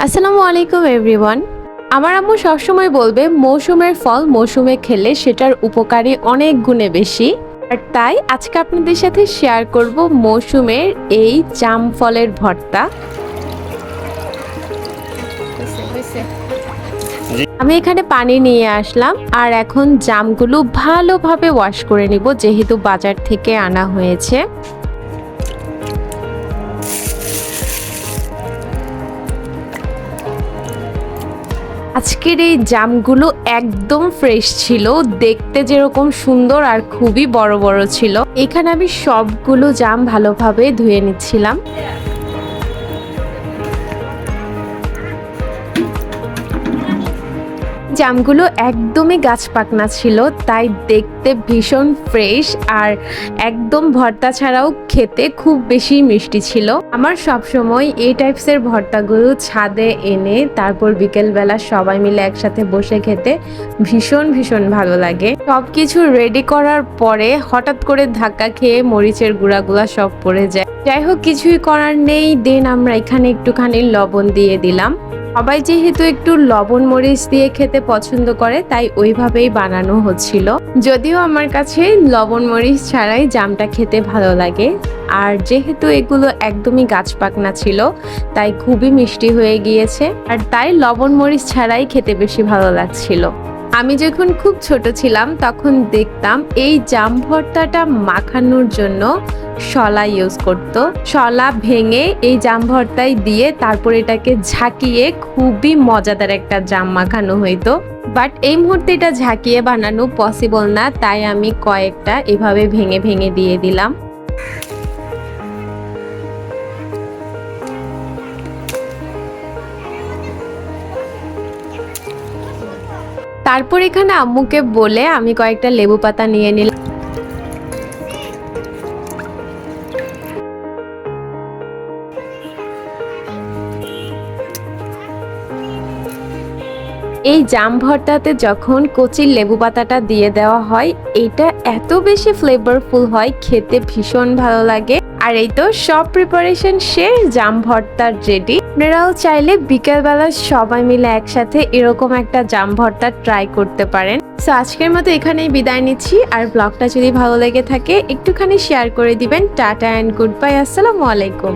আসসালামু আলাইকুম এভরিওয়ান। আমার আম্মু সবসময় বলবে মৌসুমের ফল মৌসুমে খেলে সেটার উপকারী অনেক গুণে বেশি। আর তাই আজকে আপনাদের সাথে শেয়ার করব মৌসুমের এই জাম ফলের ভর্তা। আমি এখানে পানি নিয়ে আসলাম আর এখন জামগুলো ভালোভাবে ওয়াশ করে নিব, যেহেতু বাজার থেকে আনা হয়েছে। আজকের এই জামগুলো একদম ফ্রেশ ছিল, দেখতে যেরকম সুন্দর আর খুবই বড় বড় ছিল। এখানে আমি সবগুলো জাম ভালোভাবে ধুয়ে নিচ্ছিলাম। জামগুলো একদমই গাছ পাকনা ছিল, তাই দেখতে ভীষণ ফ্রেশ আর একদম ভর্তা ছাড়াও খেতে খুব বেশি মিষ্টি ছিল। আমার সবসময় এই টাইপসের ভর্তাগুলো ছাদে এনে তারপর বিকেলবেলা সবাই মিলে একসাথে বসে খেতে ভীষণ ভীষণ ভালো লাগে। সবকিছু রেডি করার পরে হঠাৎ করে ধাক্কা খেয়ে মরিচের গুঁড়াগুলা সব পড়ে যায়। যাই হোক, কিছুই করার নেই, দেন আমরা এখানে একটুখানি লবণ দিয়ে দিলাম। সবাই যেহেতু একটু লবণ মরিচ দিয়ে খেতে পছন্দ করে, তাই ওইভাবেই বানানো হচ্ছিল। যদিও আমার কাছে লবণ মরিচ ছাড়াই জামটা খেতে ভালো লাগে, আর যেহেতু এগুলো একদমই গাছ পাকনা ছিল তাই খুবই মিষ্টি হয়ে গিয়েছে, আর তাই লবণ মরিচ ছাড়াই খেতে বেশি ভালো লাগছিল। আমি যখন খুব ছোট ছিলাম তখন দেখতাম এই জাম ভর্তাটা মাখানোর জন্য শলা ইউজ করতো। শলা ভেঙে এই জাম ভর্তায় দিয়ে তারপর এটাকে ঝাঁকিয়ে খুবই মজাদার একটা জাম মাখানো হইতো। বাট এই মুহূর্তে এটা ঝাঁকিয়ে বানানো পসিবল না, তাই আমি কয়েকটা এভাবে ভেঙে ভেঙে দিয়ে দিলাম। তারপর এখানে আম্মুকে বলে আমি কয়েকটা লেবু পাতা নিয়ে নিলাম। এই জাম ভর্তাতে যখন কচি লেবু পাতাটা দিয়ে দেওয়া হয়, এটা এত বেশি ফ্লেভারফুল হয়, খেতে ভীষণ ভালো লাগে। আর এই তো সব প্রিপারেশন শেষ, জাম ভর্তার রেডি। আপনারাও চাইলে বিকেলবেলা সবাই মিলে একসাথে এরকম একটা জাম ভর্তা ট্রাই করতে পারেন। সো আজকের মতো এখানেই বিদায় নিচ্ছি। আর ব্লগটা যদি ভালো লেগে থাকে একটুখানি শেয়ার করে দিবেন। Tata and good bye. আসসালামু আলাইকুম।